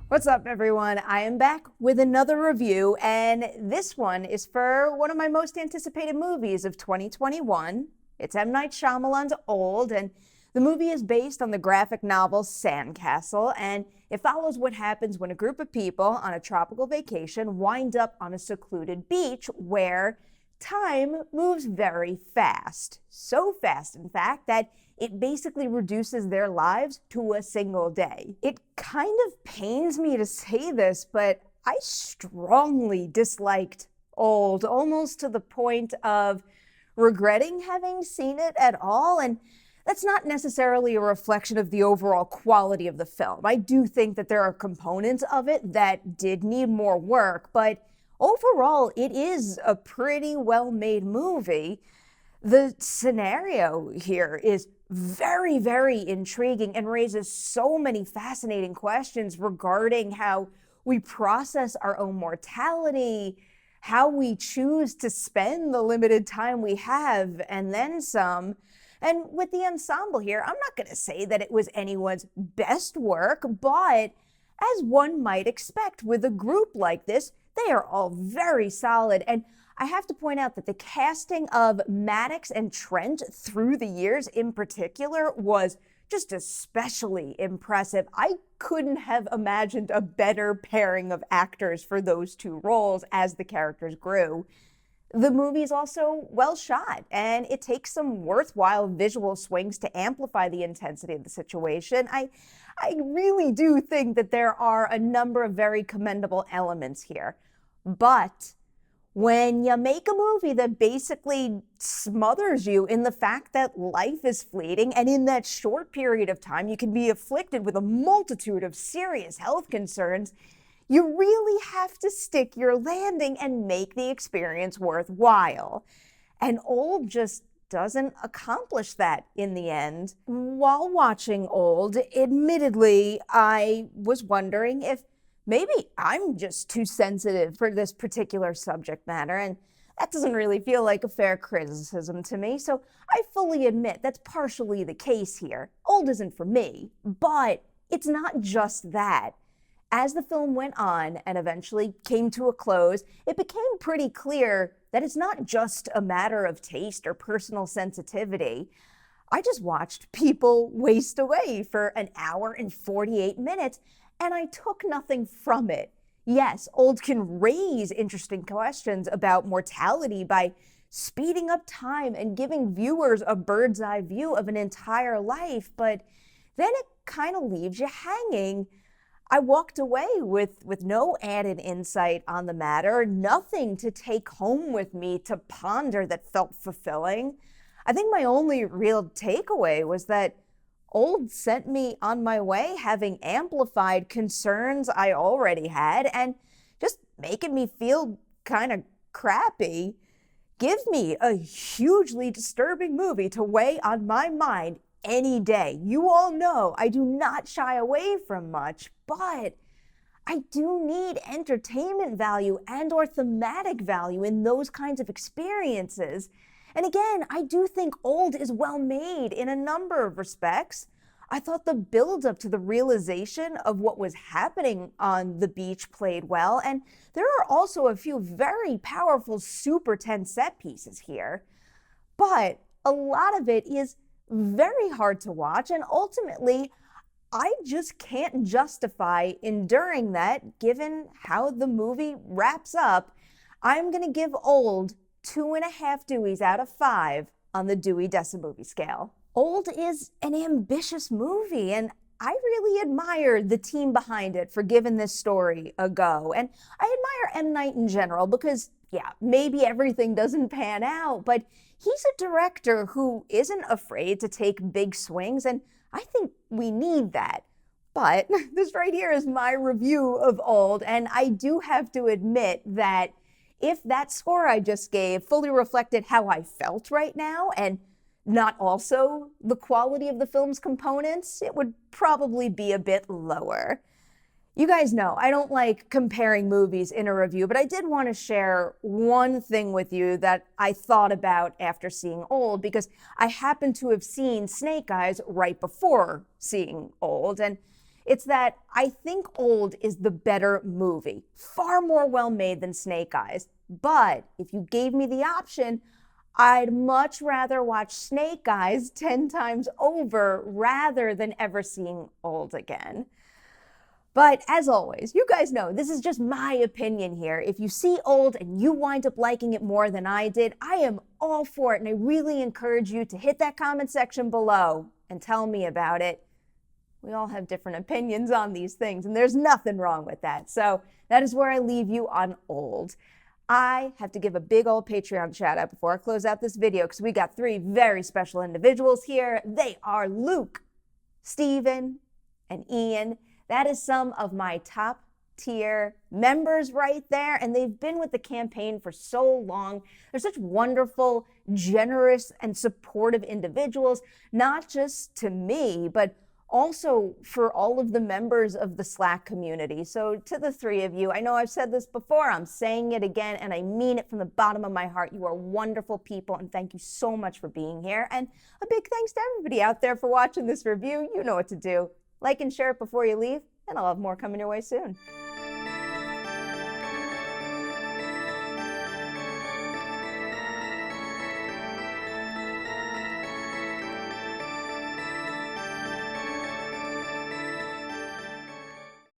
What's up, everyone? I am back with another review, and this one is for one of my most anticipated movies of 2021. It's M. Night Shyamalan's Old, and the movie is based on the graphic novel Sandcastle, and it follows what happens when a group of people on a tropical vacation wind up on a secluded beach where time moves very fast. So fast, in fact, that it basically reduces their lives to a single day. It kind of pains me to say this, but I strongly disliked Old, almost to the point of regretting having seen it at all. And that's not necessarily a reflection of the overall quality of the film. I do think that there are components of it that did need more work, but overall, it is a pretty well-made movie. The scenario here is very, very intriguing and raises so many fascinating questions regarding how we process our own mortality, how we choose to spend the limited time we have, and then some. And with the ensemble here, I'm not going to say that it was anyone's best work, but as one might expect with a group like this, they are all very solid. And I have to point out that the casting of Maddox and Trent through the years in particular was just especially impressive. I couldn't have imagined a better pairing of actors for those two roles as the characters grew. The movie is also well shot, and it takes some worthwhile visual swings to amplify the intensity of the situation. I really do think that there are a number of very commendable elements here. But when you make a movie that basically smothers you in the fact that life is fleeting, and in that short period of time you can be afflicted with a multitude of serious health concerns, you really have to stick your landing and make the experience worthwhile. And Old just doesn't accomplish that in the end. While watching Old, admittedly, I was wondering if maybe I'm just too sensitive for this particular subject matter, and that doesn't really feel like a fair criticism to me, so I fully admit that's partially the case here. Old isn't for me, but it's not just that. As the film went on and eventually came to a close, it became pretty clear that it's not just a matter of taste or personal sensitivity. I just watched people waste away for an hour and 48 minutes, and I took nothing from it. Yes, Old can raise interesting questions about mortality by speeding up time and giving viewers a bird's eye view of an entire life, but then it kind of leaves you hanging. I walked away with no added insight on the matter, nothing to take home with me to ponder that felt fulfilling. I think my only real takeaway was that Old sent me on my way having amplified concerns I already had and just making me feel kind of crappy. Give me a hugely disturbing movie to weigh on my mind any day. You all know I do not shy away from much, but I do need entertainment value and or thematic value in those kinds of experiences. And again, I do think Old is well made in a number of respects. I thought the build-up to the realization of what was happening on the beach played well, and there are also a few very powerful, super tense set pieces here. But a lot of it is very hard to watch, and ultimately, I just can't justify enduring that given how the movie wraps up. I'm going to give Old 2.5 Deweys out of 5 on the Dewey Decimovie scale. Old is an ambitious movie, and I really admire the team behind it for giving this story a go. And I admire M. Night in general because, yeah, maybe everything doesn't pan out, but he's a director who isn't afraid to take big swings, and I think we need that. But this right here is my review of Old, and I do have to admit that if that score I just gave fully reflected how I felt right now and not also the quality of the film's components, it would probably be a bit lower. You guys know I don't like comparing movies in a review, but I did want to share one thing with you that I thought about after seeing Old, because I happened to have seen Snake Eyes right before seeing Old, and It's that I think Old is the better movie, far more well-made than Snake Eyes. But if you gave me the option, I'd much rather watch Snake Eyes 10 times over rather than ever seeing Old again. But as always, you guys know this is just my opinion here. If you see Old and you wind up liking it more than I did, I am all for it, and I really encourage you to hit that comment section below and tell me about it. We all have different opinions on these things, and there's nothing wrong with that. So that is where I leave you on Old. I have to give a big old Patreon shout out before I close out this video because we got 3 very special individuals here. They are Luke, Stephen, and Ian. That is some of my top tier members right there, and they've been with the campaign for so long. They're such wonderful, generous, and supportive individuals, not just to me, but also for all of the members of the Slack community. So to the 3 of you, I know I've said this before, I'm saying it again, and I mean it from the bottom of my heart. You are wonderful people, and thank you so much for being here. And a big thanks to everybody out there for watching this review. You know what to do. Like and share it before you leave, and I'll have more coming your way soon.